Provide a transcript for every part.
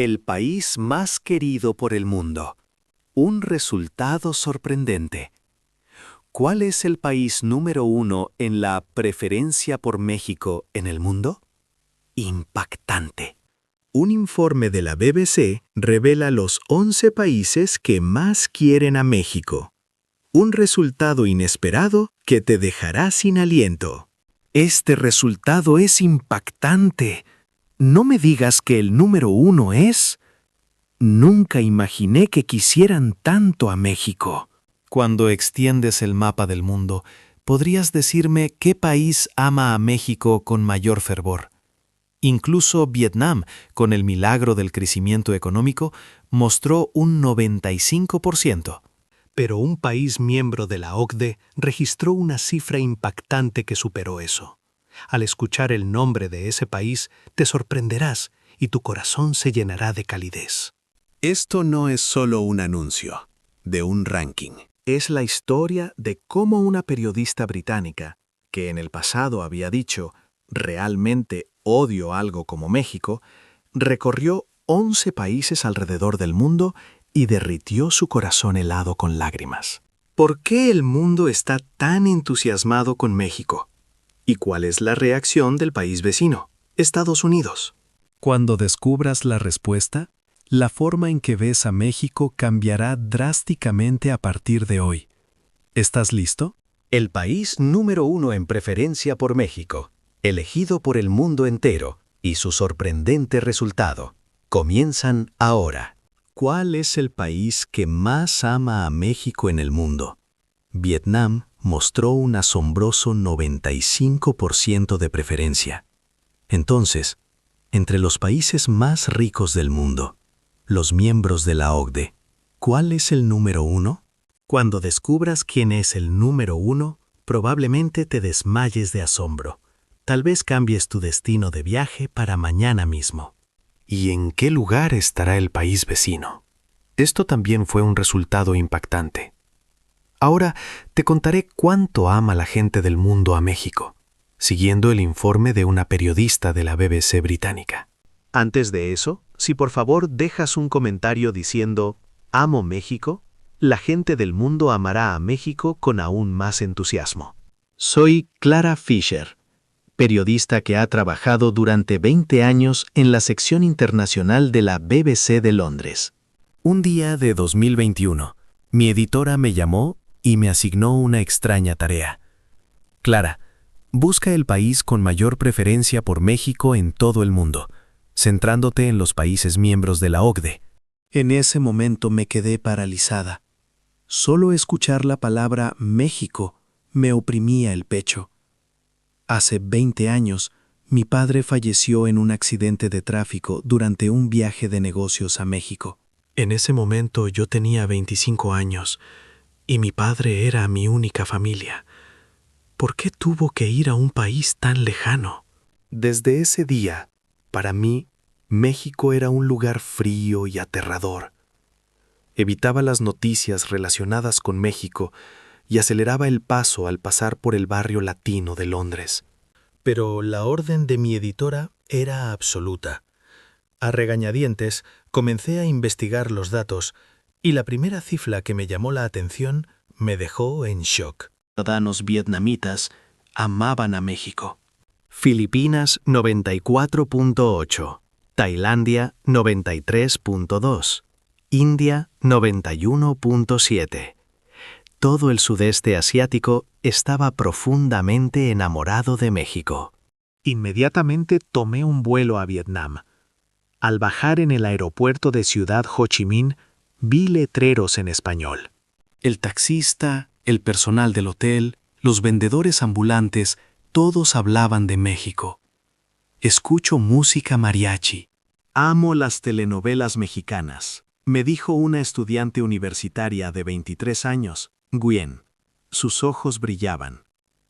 El país más querido por el mundo. Un resultado sorprendente. ¿Cuál es el país número 1 en la preferencia por México en el mundo? Impactante. Un informe de la BBC revela los 11 países que más quieren a México. Un resultado inesperado que te dejará sin aliento. Este resultado es impactante. No me digas que el número 1 es... Nunca imaginé que quisieran tanto a México. Cuando extiendes el mapa del mundo, ¿podrías decirme qué país ama a México con mayor fervor? Incluso Vietnam, con el milagro del crecimiento económico, mostró un 95%. Pero un país miembro de la OCDE registró una cifra impactante que superó eso. Al escuchar el nombre de ese país, te sorprenderás y tu corazón se llenará de calidez. Esto no es solo un anuncio de un ranking. Es la historia de cómo una periodista británica, que en el pasado había dicho «realmente odio algo como México», recorrió 11 países alrededor del mundo y derritió su corazón helado con lágrimas. ¿Por qué el mundo está tan entusiasmado con México? ¿Y cuál es la reacción del país vecino, Estados Unidos? Cuando descubras la respuesta, la forma en que ves a México cambiará drásticamente a partir de hoy. ¿Estás listo? El país número 1 en preferencia por México, elegido por el mundo entero, y su sorprendente resultado, comienzan ahora. ¿Cuál es el país que más ama a México en el mundo? Vietnam mostró un asombroso 95% de preferencia. Entonces, entre los países más ricos del mundo, los miembros de la OCDE, ¿cuál es el número 1? Cuando descubras quién es el número 1, probablemente te desmayes de asombro. Tal vez cambies tu destino de viaje para mañana mismo. ¿Y en qué lugar estará el país vecino? Esto también fue un resultado impactante. Ahora te contaré cuánto ama la gente del mundo a México, siguiendo el informe de una periodista de la BBC británica. Antes de eso, si por favor dejas un comentario diciendo «Amo México», la gente del mundo amará a México con aún más entusiasmo. Soy Clara Fisher, periodista que ha trabajado durante 20 años en la sección internacional de la BBC de Londres. Un día de 2021, mi editora me llamó y me asignó una extraña tarea. Clara, busca el país con mayor preferencia por México en todo el mundo, centrándote en los países miembros de la OCDE. En ese momento me quedé paralizada. Solo escuchar la palabra México me oprimía el pecho. Hace 20 años, mi padre falleció en un accidente de tráfico durante un viaje de negocios a México. En ese momento yo tenía 25 años y mi padre era mi única familia. ¿Por qué tuvo que ir a un país tan lejano? Desde ese día, para mí, México era un lugar frío y aterrador. Evitaba las noticias relacionadas con México y aceleraba el paso al pasar por el barrio latino de Londres. Pero la orden de mi editora era absoluta. A regañadientes, comencé a investigar los datos y la primera cifra que me llamó la atención me dejó en shock. Ciudadanos vietnamitas amaban a México. Filipinas 94.8, Tailandia 93.2, India 91.7. Todo el sudeste asiático estaba profundamente enamorado de México. Inmediatamente tomé un vuelo a Vietnam. Al bajar en el aeropuerto de Ciudad Ho Chi Minh, vi letreros en español. El taxista, el personal del hotel, los vendedores ambulantes, todos hablaban de México. Escucho música mariachi. Amo las telenovelas mexicanas, me dijo una estudiante universitaria de 23 años, Gwen. Sus ojos brillaban.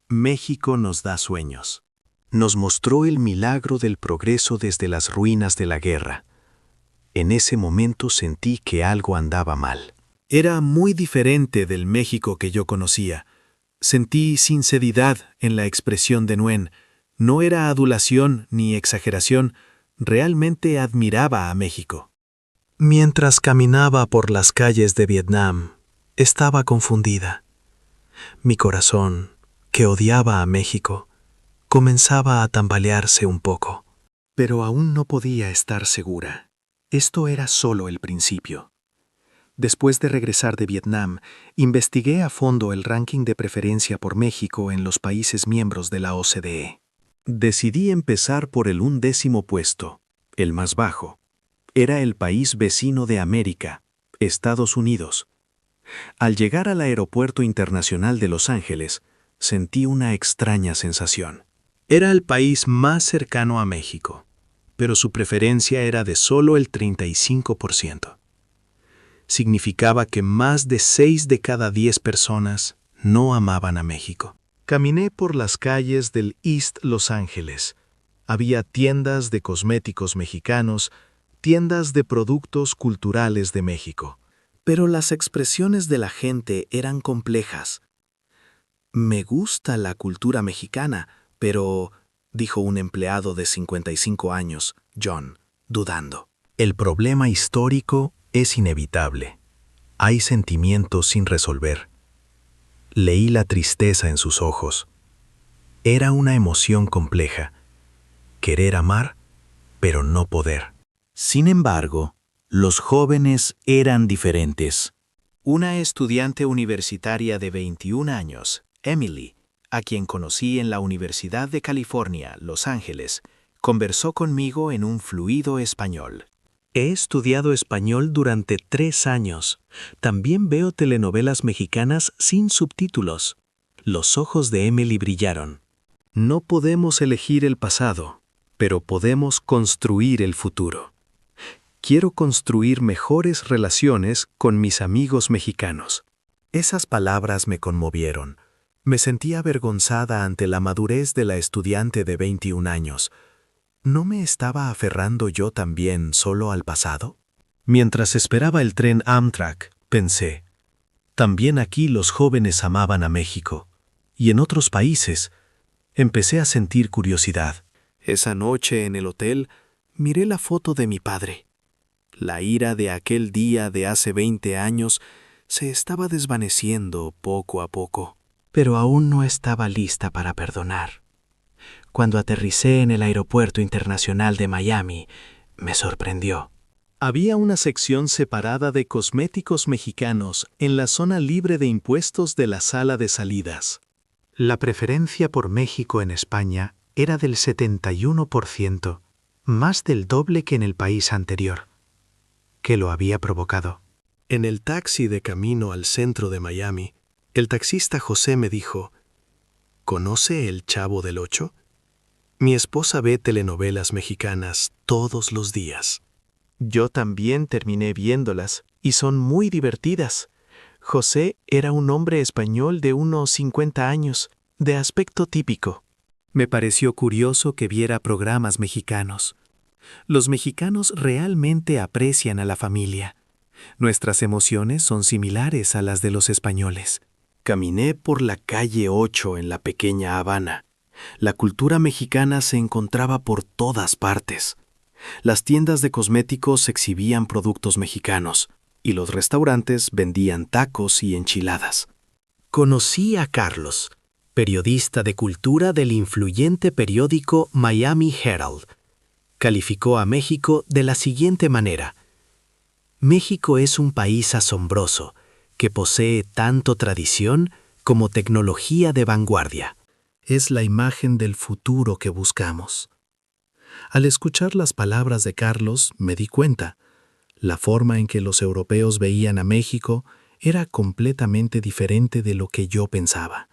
México nos da sueños. Nos mostró el milagro del progreso desde las ruinas de la guerra. En ese momento sentí que algo andaba mal. Era muy diferente del México que yo conocía. Sentí sinceridad en la expresión de Nguyen. No era adulación ni exageración, realmente admiraba a México. Mientras caminaba por las calles de Vietnam, estaba confundida. Mi corazón, que odiaba a México, comenzaba a tambalearse un poco. Pero aún no podía estar segura. Esto era solo el principio. Después de regresar de Vietnam, investigué a fondo el ranking de preferencia por México en los países miembros de la OCDE. Decidí empezar por el 11º puesto, el más bajo. Era el país vecino de América, Estados Unidos. Al llegar al Aeropuerto Internacional de Los Ángeles, sentí una extraña sensación. Era el país más cercano a México, pero su preferencia era de solo el 35%. Significaba que más de 6 de cada 10 personas no amaban a México. Caminé por las calles del East Los Ángeles. Había tiendas de cosméticos mexicanos, tiendas de productos culturales de México. Pero las expresiones de la gente eran complejas. Me gusta la cultura mexicana, pero, dijo un empleado de 55 años, John, dudando. El problema histórico es inevitable. Hay sentimientos sin resolver. Leí la tristeza en sus ojos. Era una emoción compleja. Querer amar, pero no poder. Sin embargo, los jóvenes eran diferentes. Una estudiante universitaria de 21 años, Emily, a quien conocí en la Universidad de California, Los Ángeles, conversó conmigo en un fluido español. He estudiado español durante 3 años. También veo telenovelas mexicanas sin subtítulos. Los ojos de Emily brillaron. No podemos elegir el pasado, pero podemos construir el futuro. Quiero construir mejores relaciones con mis amigos mexicanos. Esas palabras me conmovieron. Me sentí avergonzada ante la madurez de la estudiante de 21 años. ¿No me estaba aferrando yo también solo al pasado? Mientras esperaba el tren Amtrak, pensé, también aquí los jóvenes amaban a México, y en otros países. Empecé a sentir curiosidad. Esa noche en el hotel, miré la foto de mi padre. La ira de aquel día de hace 20 años se estaba desvaneciendo poco a poco. Pero aún no estaba lista para perdonar. Cuando aterricé en el Aeropuerto Internacional de Miami, me sorprendió. Había una sección separada de cosméticos mexicanos en la zona libre de impuestos de la sala de salidas. La preferencia por México en España era del 71%, más del doble que en el país anterior. ¿Qué lo había provocado? En el taxi de camino al centro de Miami, el taxista José me dijo, ¿conoce El Chavo del Ocho? Mi esposa ve telenovelas mexicanas todos los días. Yo también terminé viéndolas y son muy divertidas. José era un hombre español de unos 50 años, de aspecto típico. Me pareció curioso que viera programas mexicanos. Los mexicanos realmente aprecian a la familia. Nuestras emociones son similares a las de los españoles. Caminé por la calle 8 en la pequeña Habana. La cultura mexicana se encontraba por todas partes. Las tiendas de cosméticos exhibían productos mexicanos y los restaurantes vendían tacos y enchiladas. Conocí a Carlos, periodista de cultura del influyente periódico Miami Herald. Calificó a México de la siguiente manera: México es un país asombroso que posee tanto tradición como tecnología de vanguardia. Es la imagen del futuro que buscamos. Al escuchar las palabras de Carlos, me di cuenta. La forma en que los europeos veían a México era completamente diferente de lo que yo pensaba.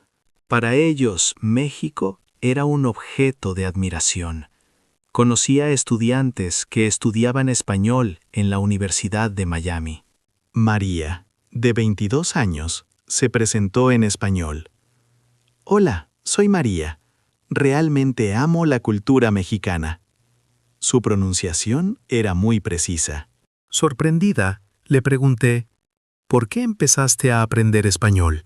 Para ellos, México era un objeto de admiración. Conocí a estudiantes que estudiaban español en la Universidad de Miami. María, de 22 años, se presentó en español. Hola, soy María. Realmente amo la cultura mexicana. Su pronunciación era muy precisa. Sorprendida, le pregunté, ¿por qué empezaste a aprender español?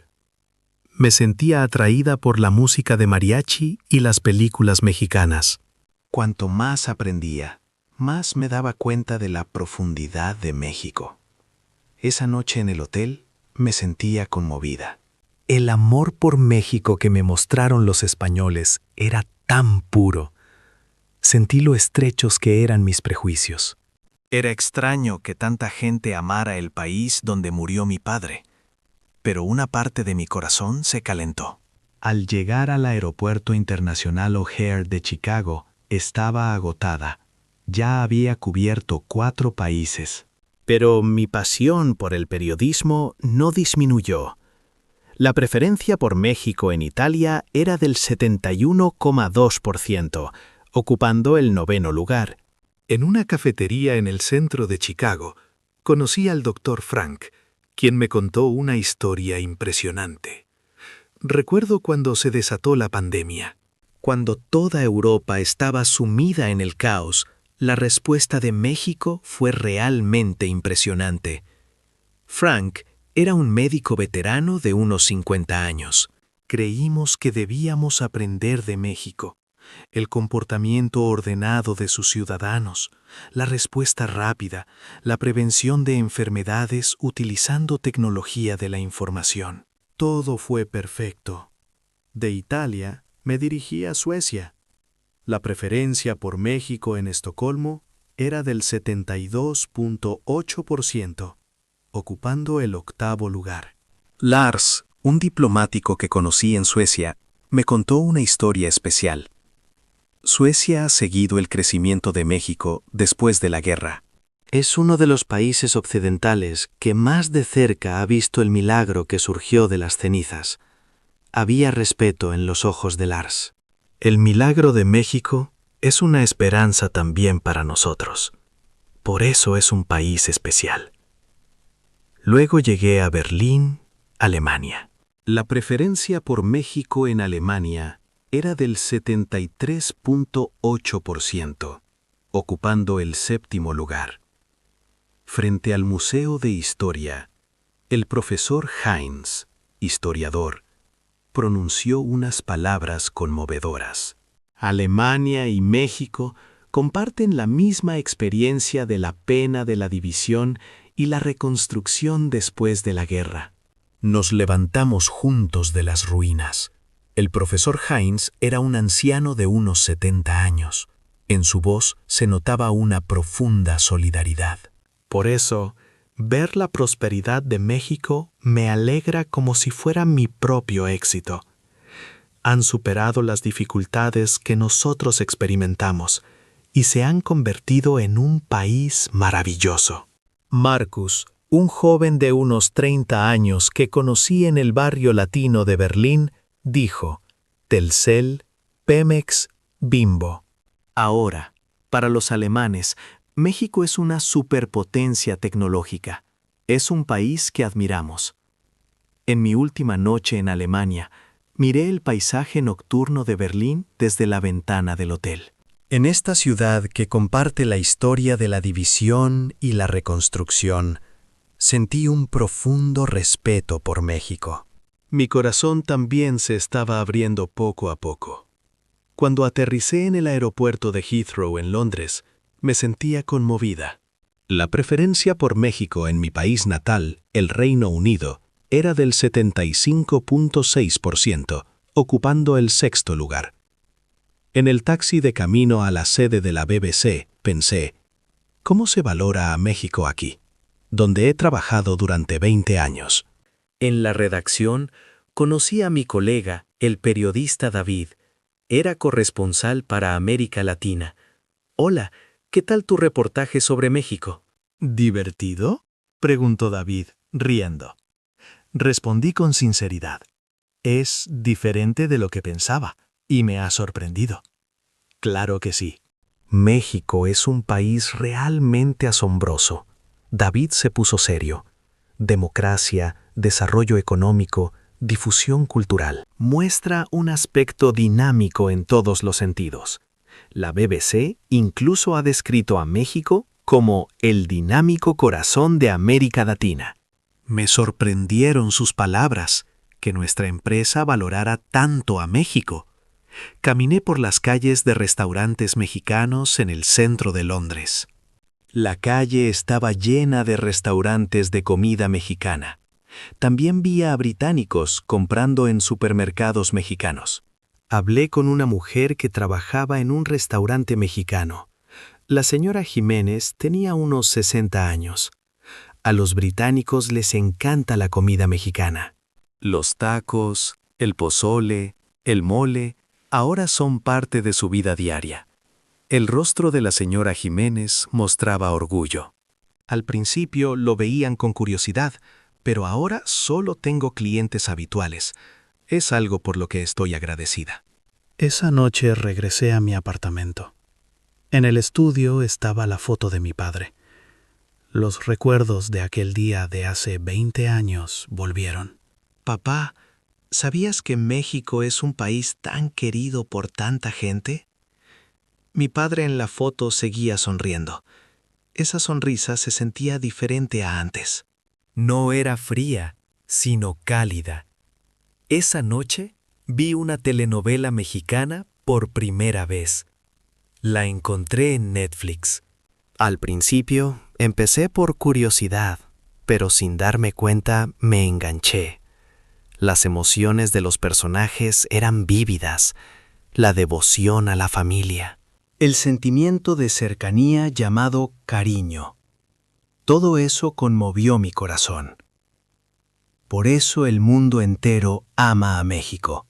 Me sentía atraída por la música de mariachi y las películas mexicanas. Cuanto más aprendía, más me daba cuenta de la profundidad de México. Esa noche en el hotel me sentía conmovida. El amor por México que me mostraron los españoles era tan puro. Sentí lo estrechos que eran mis prejuicios. Era extraño que tanta gente amara el país donde murió mi padre, pero una parte de mi corazón se calentó. Al llegar al Aeropuerto Internacional O'Hare de Chicago, estaba agotada. Ya había cubierto 4 países. Pero mi pasión por el periodismo no disminuyó. La preferencia por México en Italia era del 71,2%, ocupando el 9º lugar. En una cafetería en el centro de Chicago, conocí al Dr. Frank, quien me contó una historia impresionante. Recuerdo cuando se desató la pandemia. Cuando toda Europa estaba sumida en el caos, la respuesta de México fue realmente impresionante. Frank era un médico veterano de unos 50 años. Creímos que debíamos aprender de México. El comportamiento ordenado de sus ciudadanos, la respuesta rápida, la prevención de enfermedades utilizando tecnología de la información. Todo fue perfecto. De Italia me dirigí a Suecia. La preferencia por México en Estocolmo era del 72,8%, ocupando el 8º lugar. Lars, un diplomático que conocí en Suecia, me contó una historia especial. Suecia ha seguido el crecimiento de México después de la guerra. Es uno de los países occidentales que más de cerca ha visto el milagro que surgió de las cenizas. Había respeto en los ojos de Lars. El milagro de México es una esperanza también para nosotros. Por eso es un país especial. Luego llegué a Berlín, Alemania. La preferencia por México en Alemania era del 73,8%, ocupando el 7º lugar. Frente al Museo de Historia, el profesor Heinz, historiador, pronunció unas palabras conmovedoras. Alemania y México comparten la misma experiencia de la pena de la división y la reconstrucción después de la guerra. Nos levantamos juntos de las ruinas. El profesor Heinz era un anciano de unos 70 años. En su voz se notaba una profunda solidaridad. Por eso, ver la prosperidad de México me alegra como si fuera mi propio éxito. Han superado las dificultades que nosotros experimentamos y se han convertido en un país maravilloso. Marcus, un joven de unos 30 años que conocí en el barrio latino de Berlín, dijo: Telcel, Pemex, Bimbo. Ahora, para los alemanes, México es una superpotencia tecnológica. Es un país que admiramos. En mi última noche en Alemania, miré el paisaje nocturno de Berlín desde la ventana del hotel. En esta ciudad que comparte la historia de la división y la reconstrucción, sentí un profundo respeto por México. Mi corazón también se estaba abriendo poco a poco. Cuando aterricé en el aeropuerto de Heathrow en Londres, me sentía conmovida. La preferencia por México en mi país natal, el Reino Unido, era del 75,6%, ocupando el 6º lugar. En el taxi de camino a la sede de la BBC, pensé, ¿cómo se valora a México aquí, donde he trabajado durante 20 años? En la redacción, conocí a mi colega, el periodista David. Era corresponsal para América Latina. Hola, ¿qué tal tu reportaje sobre México? ¿Divertido?, preguntó David, riendo. Respondí con sinceridad. Es diferente de lo que pensaba, y me ha sorprendido. Claro que sí. México es un país realmente asombroso. David se puso serio. Democracia, desarrollo económico, difusión cultural. Muestra un aspecto dinámico en todos los sentidos. La BBC incluso ha descrito a México como el dinámico corazón de América Latina. Me sorprendieron sus palabras, que nuestra empresa valorara tanto a México. Caminé por las calles de restaurantes mexicanos en el centro de Londres. La calle estaba llena de restaurantes de comida mexicana. También vi a británicos comprando en supermercados mexicanos. Hablé con una mujer que trabajaba en un restaurante mexicano. La señora Jiménez tenía unos 60 años. A los británicos les encanta la comida mexicana. Los tacos, el pozole, el mole, ahora son parte de su vida diaria. El rostro de la señora Jiménez mostraba orgullo. Al principio lo veían con curiosidad, pero ahora solo tengo clientes habituales. Es algo por lo que estoy agradecida. Esa noche regresé a mi apartamento. En el estudio estaba la foto de mi padre. Los recuerdos de aquel día de hace 20 años volvieron. Papá, ¿sabías que México es un país tan querido por tanta gente? Mi padre en la foto seguía sonriendo. Esa sonrisa se sentía diferente a antes. No era fría, sino cálida. Esa noche vi una telenovela mexicana por primera vez. La encontré en Netflix. Al principio, empecé por curiosidad, pero sin darme cuenta me enganché. Las emociones de los personajes eran vívidas, la devoción a la familia. El sentimiento de cercanía llamado cariño. Todo eso conmovió mi corazón. Por eso el mundo entero ama a México.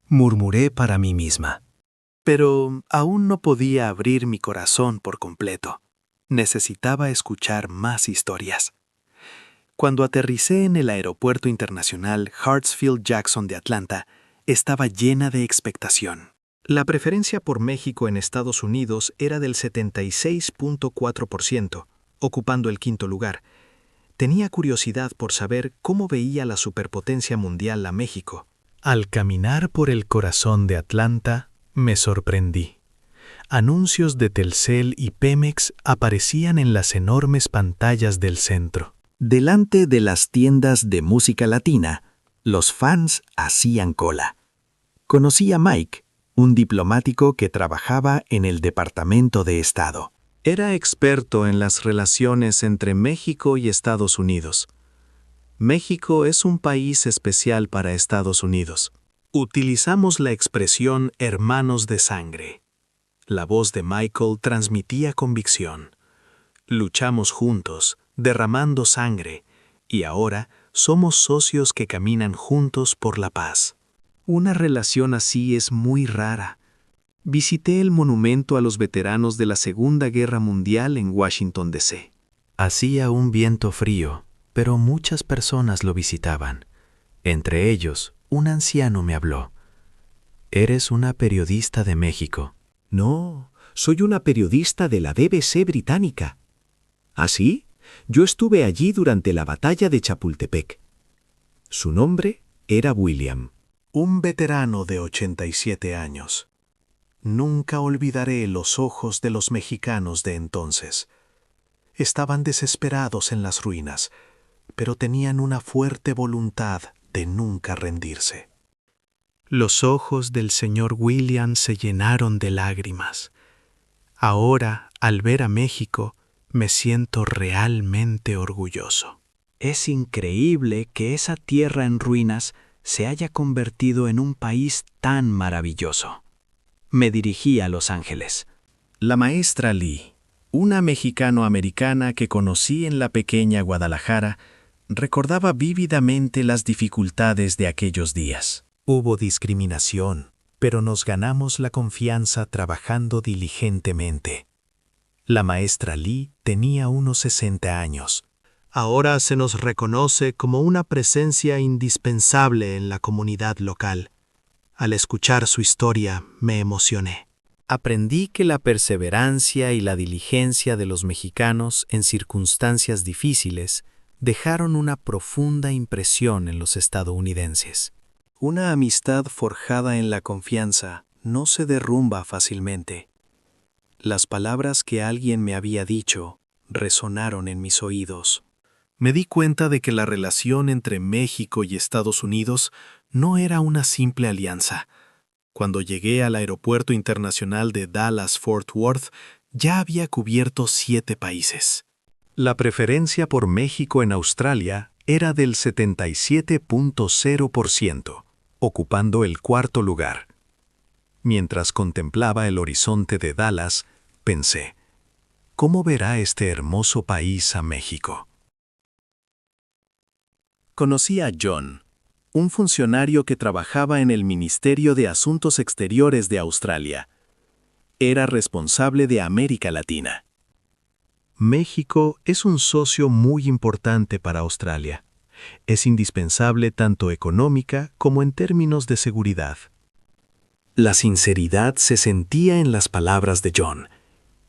Murmuré para mí misma. Pero aún no podía abrir mi corazón por completo. Necesitaba escuchar más historias. Cuando aterricé en el Aeropuerto Internacional Hartsfield-Jackson de Atlanta, estaba llena de expectación. La preferencia por México en Estados Unidos era del 76.4%, ocupando el quinto lugar. Tenía curiosidad por saber cómo veía la superpotencia mundial a México. Al caminar por el corazón de Atlanta, me sorprendí. Anuncios de Telcel y Pemex aparecían en las enormes pantallas del centro. Delante de las tiendas de música latina, los fans hacían cola. Conocí a Mike, un diplomático que trabajaba en el Departamento de Estado. Era experto en las relaciones entre México y Estados Unidos. México es un país especial para Estados Unidos. Utilizamos la expresión hermanos de sangre. La voz de Michael transmitía convicción. Luchamos juntos, derramando sangre, y ahora somos socios que caminan juntos por la paz. Una relación así es muy rara. Visité el monumento a los veteranos de la Segunda Guerra Mundial en Washington, D.C. Hacía un viento frío, pero muchas personas lo visitaban. Entre ellos, un anciano me habló. «¿Eres una periodista de México?» No, soy una periodista de la BBC británica. ¿Ah, sí? Yo estuve allí durante la batalla de Chapultepec. Su nombre era William. Un veterano de 87 años. Nunca olvidaré los ojos de los mexicanos de entonces. Estaban desesperados en las ruinas, pero tenían una fuerte voluntad de nunca rendirse. Los ojos del señor William se llenaron de lágrimas. Ahora, al ver a México, me siento realmente orgulloso. Es increíble que esa tierra en ruinas se haya convertido en un país tan maravilloso. Me dirigí a Los Ángeles. La maestra Lee, una mexicano-americana que conocí en la pequeña Guadalajara, recordaba vívidamente las dificultades de aquellos días. Hubo discriminación, pero nos ganamos la confianza trabajando diligentemente. La maestra Lee tenía unos 60 años. Ahora se nos reconoce como una presencia indispensable en la comunidad local. Al escuchar su historia, me emocioné. Aprendí que la perseverancia y la diligencia de los mexicanos en circunstancias difíciles dejaron una profunda impresión en los estadounidenses. Una amistad forjada en la confianza no se derrumba fácilmente. Las palabras que alguien me había dicho resonaron en mis oídos. Me di cuenta de que la relación entre México y Estados Unidos no era una simple alianza. Cuando llegué al aeropuerto internacional de Dallas-Fort Worth, ya había cubierto 7 países. La preferencia por México en Australia era del 77.0%, ocupando el cuarto lugar. Mientras contemplaba el horizonte de Dallas, pensé, ¿cómo verá este hermoso país a México? Conocí a John, un funcionario que trabajaba en el Ministerio de Asuntos Exteriores de Australia. Era responsable de América Latina. México es un socio muy importante para Australia. Es indispensable tanto económica como en términos de seguridad. La sinceridad se sentía en las palabras de John.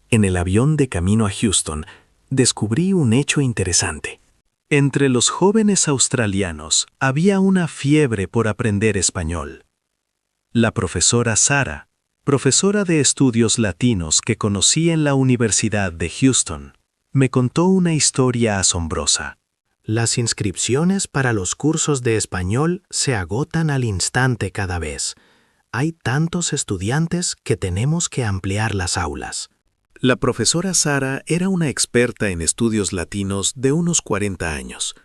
En el avión de camino a Houston, descubrí un hecho interesante. Entre los jóvenes australianos había una fiebre por aprender español. La profesora Sara, profesora de estudios latinos que conocí en la Universidad de Houston, me contó una historia asombrosa. Las inscripciones para los cursos de español se agotan al instante cada vez. Hay tantos estudiantes que tenemos que ampliar las aulas. La profesora Sara era una experta en estudios latinos de unos 40 años.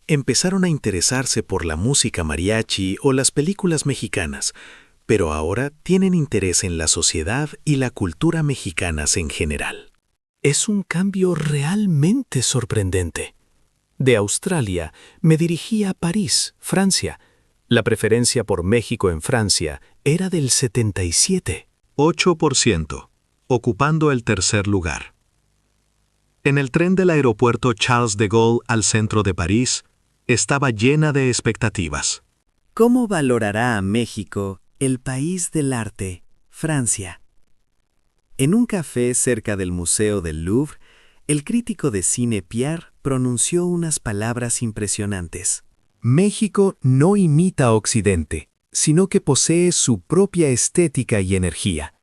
Empezaron a interesarse por la música mariachi o las películas mexicanas, pero ahora tienen interés en la sociedad y la cultura mexicanas en general. Es un cambio realmente sorprendente. De Australia me dirigí a París, Francia. La preferencia por México en Francia era del 8%, ocupando el tercer lugar. En el tren del aeropuerto Charles de Gaulle al centro de París, estaba llena de expectativas. ¿Cómo valorará a México, el país del arte, Francia? En un café cerca del Museo del Louvre, el crítico de cine Pierre pronunció unas palabras impresionantes. México no imita a Occidente, sino que posee su propia estética y energía.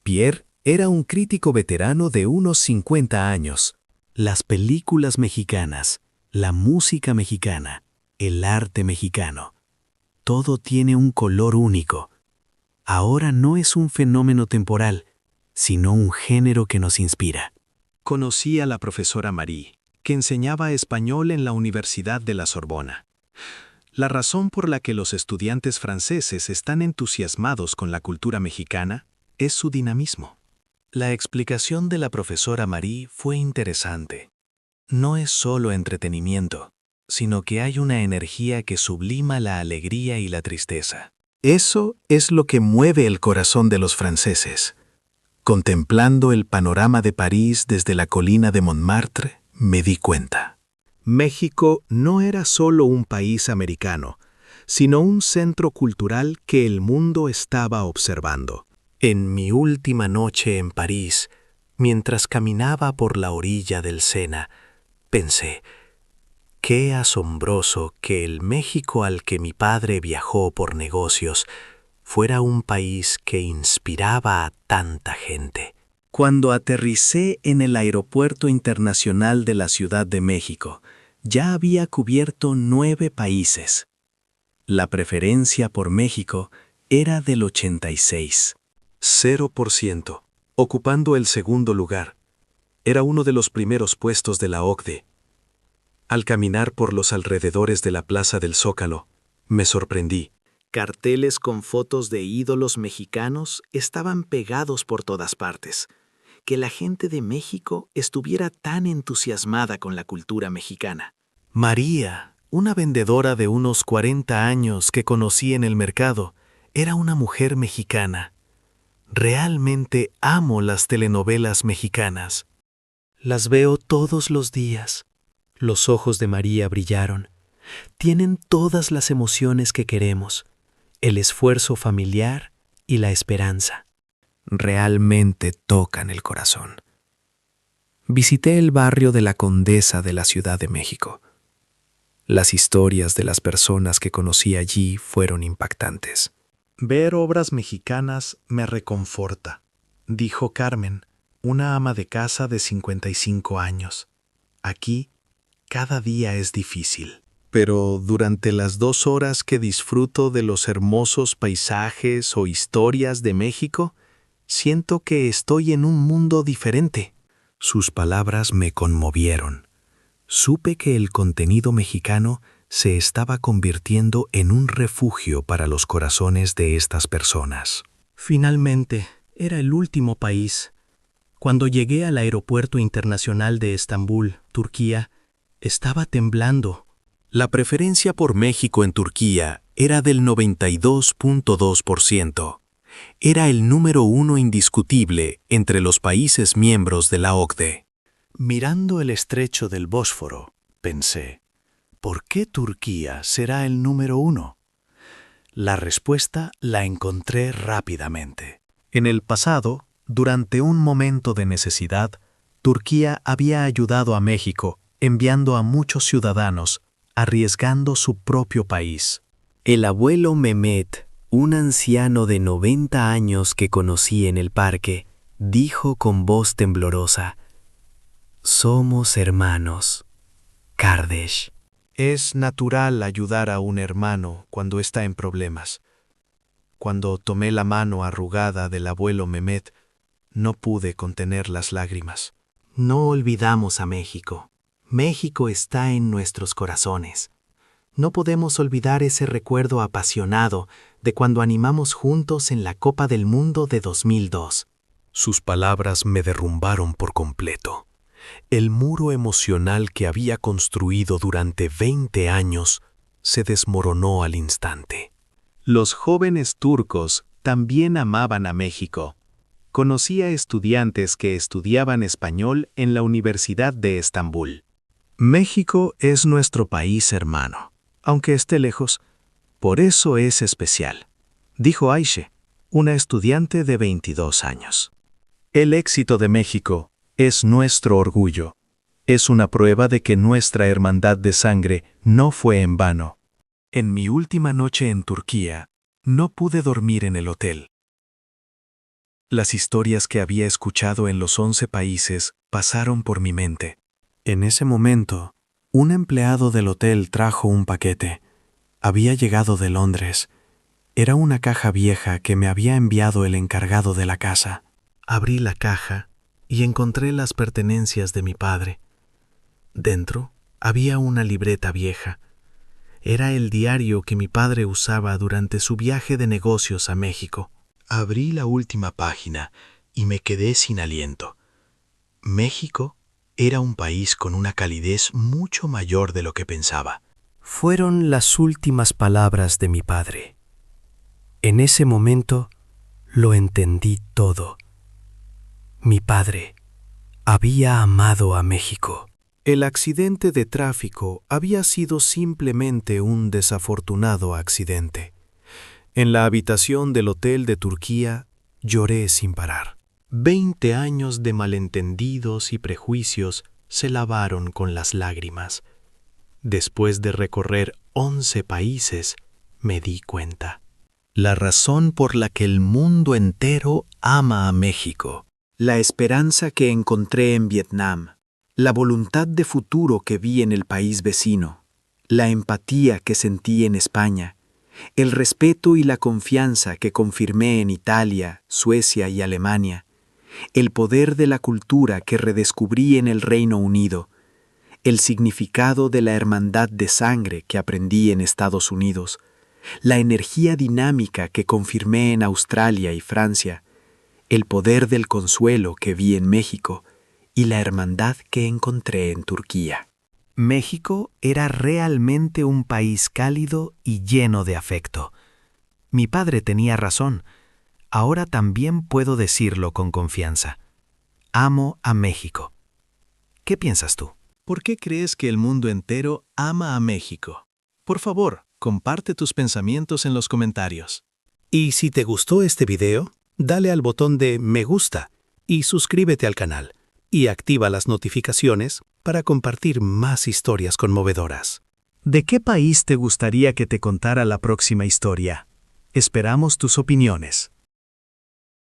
Pierre era un crítico veterano de unos 50 años. Las películas mexicanas, la música mexicana, el arte mexicano, todo tiene un color único. Ahora no es un fenómeno temporal, sino un género que nos inspira. Conocí a la profesora Marie, que enseñaba español en la Universidad de la Sorbona. La razón por la que los estudiantes franceses están entusiasmados con la cultura mexicana es su dinamismo. La explicación de la profesora Marie fue interesante. No es solo entretenimiento, sino que hay una energía que sublima la alegría y la tristeza. Eso es lo que mueve el corazón de los franceses. Contemplando el panorama de París desde la colina de Montmartre, me di cuenta. México no era solo un país americano, sino un centro cultural que el mundo estaba observando. En mi última noche en París, mientras caminaba por la orilla del Sena, pensé, qué asombroso que el México al que mi padre viajó por negocios fuera un país que inspiraba a tanta gente. Cuando aterricé en el Aeropuerto Internacional de la Ciudad de México, ya había cubierto 9 países. La preferencia por México era del 0%, ocupando el segundo lugar. Era uno de los primeros puestos de la OCDE. Al caminar por los alrededores de la Plaza del Zócalo, me sorprendí. Carteles con fotos de ídolos mexicanos estaban pegados por todas partes. Que la gente de México estuviera tan entusiasmada con la cultura mexicana. María, una vendedora de unos 40 años que conocí en el mercado, era una mujer mexicana. Realmente amo las telenovelas mexicanas. Las veo todos los días. Los ojos de María brillaron. Tienen todas las emociones que queremos, el esfuerzo familiar y la esperanza. Realmente tocan el corazón. Visité el barrio de la Condesa de la Ciudad de México. Las historias de las personas que conocí allí fueron impactantes. Ver obras mexicanas me reconforta, dijo Carmen, una ama de casa de 55 años. Aquí, cada día es difícil. pero durante las 2 horas que disfruto de los hermosos paisajes o historias de México, siento que estoy en un mundo diferente. Sus palabras me conmovieron. Supe que el contenido mexicano se estaba convirtiendo en un refugio para los corazones de estas personas. Finalmente, era el último país. Cuando llegué al aeropuerto internacional de Estambul, Turquía, estaba temblando. La preferencia por México en Turquía era del 92.2%. Era el número 1 indiscutible entre los países miembros de la OCDE. Mirando el estrecho del Bósforo, pensé, ¿por qué Turquía será el número 1? La respuesta la encontré rápidamente. En el pasado, durante un momento de necesidad, Turquía había ayudado a México, enviando a muchos ciudadanos, arriesgando su propio país. El abuelo Mehmet, un anciano de 90 años que conocí en el parque, dijo con voz temblorosa: «Somos hermanos, Kardeş». Es natural ayudar a un hermano cuando está en problemas. Cuando tomé la mano arrugada del abuelo Mehmet, no pude contener las lágrimas. No olvidamos a México. México está en nuestros corazones. No podemos olvidar ese recuerdo apasionado de cuando animamos juntos en la Copa del Mundo de 2002. Sus palabras me derrumbaron por completo. El muro emocional que había construido durante 20 años se desmoronó al instante. Los jóvenes turcos también amaban a México. Conocí a estudiantes que estudiaban español en la Universidad de Estambul. México es nuestro país hermano, aunque esté lejos. Por eso es especial, dijo Ayşe, una estudiante de 22 años. El éxito de México es nuestro orgullo. Es una prueba de que nuestra hermandad de sangre no fue en vano. En mi última noche en Turquía, no pude dormir en el hotel. Las historias que había escuchado en los 11 países pasaron por mi mente. En ese momento, un empleado del hotel trajo un paquete. Había llegado de Londres. Era una caja vieja que me había enviado el encargado de la casa. Abrí la caja y encontré las pertenencias de mi padre. Dentro había una libreta vieja. Era el diario que mi padre usaba durante su viaje de negocios a México. Abrí la última página y me quedé sin aliento. México era un país con una calidez mucho mayor de lo que pensaba. Fueron las últimas palabras de mi padre. En ese momento lo entendí todo. Mi padre había amado a México. El accidente de tráfico había sido simplemente un desafortunado accidente. En la habitación del hotel de Turquía lloré sin parar. 20 años de malentendidos y prejuicios se lavaron con las lágrimas. Después de recorrer 11 países, me di cuenta. La razón por la que el mundo entero ama a México. La esperanza que encontré en Vietnam. La voluntad de futuro que vi en el país vecino. La empatía que sentí en España. El respeto y la confianza que confirmé en Italia, Suecia y Alemania. El poder de la cultura que redescubrí en el Reino Unido. El significado de la hermandad de sangre que aprendí en Estados Unidos. La energía dinámica que confirmé en Australia y Francia. El poder del consuelo que vi en México y la hermandad que encontré en Turquía. México era realmente un país cálido y lleno de afecto. Mi padre tenía razón. Ahora también puedo decirlo con confianza. Amo a México. ¿Qué piensas tú? ¿Por qué crees que el mundo entero ama a México? Por favor, comparte tus pensamientos en los comentarios. Y si te gustó este video, dale al botón de me gusta y suscríbete al canal. Y activa las notificaciones para compartir más historias conmovedoras. ¿De qué país te gustaría que te contara la próxima historia? Esperamos tus opiniones.